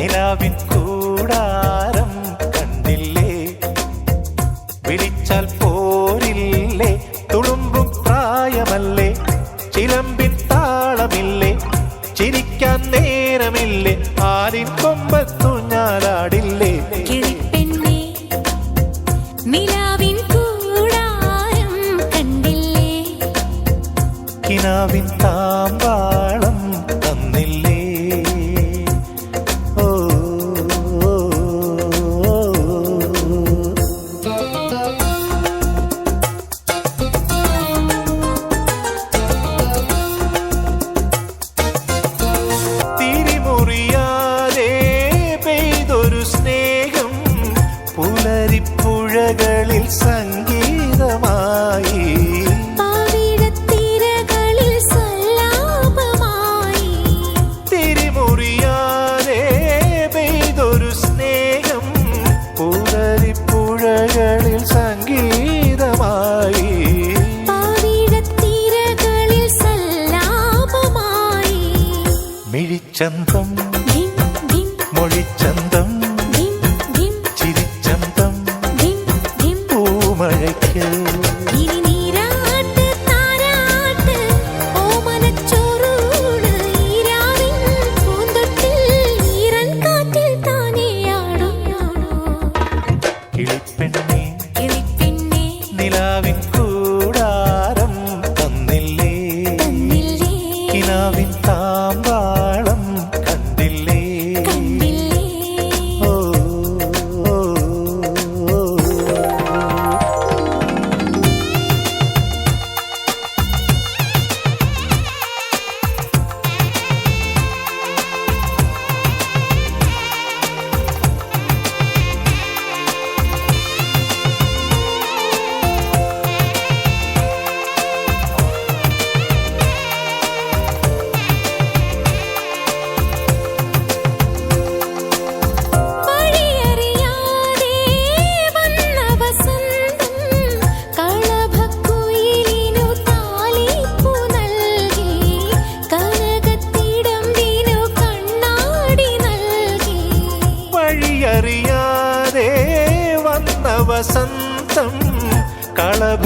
നിലാവിൻ കൂടാരം കണ്ടില്ലേ, വിളിച്ചാൽ പോരില്ലേ, തുളുമ്പും പ്രായമല്ലേ, ചിലമ്പിൻ താളമില്ലേ, ചിരിക്കാൻ നേരമില്ലേ, ആലിൻ കൊമ്പത്തു ഞാലാടില്ലേ. കിളിപ്പെണ്ണേ നിലാവിൻ കൂടാരം കണ്ടില്ലേ, കിനാവിൻ താമ്പാളം തന്നില്ലേ. തിരിമുറിയാതെ പെയ്തൊരു സ്നേഹം പുലരിപ്പുഴകളിൽ സംഗീതമായി, പാവിടത്തിരകളിൽ സല്ലാപമായി. തിരിമുറിയാതെ പെയ്തൊരു സ്നേഹം പുലരിപ്പുഴകളിൽ സംഗീതമായി, പാവിടത്തിരകളിൽ സല്ലാപമായി. മിഴിച്ചന്തം ധിം ധിം മൊഴിച്ചന്തം ധിം ധിം ചിരിച്ചന്തം ധിം ധിം. പൂമഴയ്ക്ക് ഇനി നീരാട്ട് താരാട്ട് ഓമനച്ചോറൂട്, ഈരാവിൻ പൂന്തൊട്ടിൽ ഈറൻ കാറ്റിൽ താനെയാടും. കിളിപ്പെണ്ണേ കിളിപ്പെണ്ണേ നിലാവിൻ കൂടാരം തന്നില്ലേ, തന്നില്ലേ, കിനാവിൻ താമ്പാളം കണ്ടില്ലേ. കണ്ടില്ലേ. ഓ, ഓ, ഓ. വഴിയറിയാതെ വന്ന വസന്തം കളഭക്കുയിലിനു താലിപ്പൂ നൽകി, കനകത്തിടമ്പിനു കണ്ണാടി നൽകി. വഴിയറിയാതെ വന്ന വസന്തം കളഭ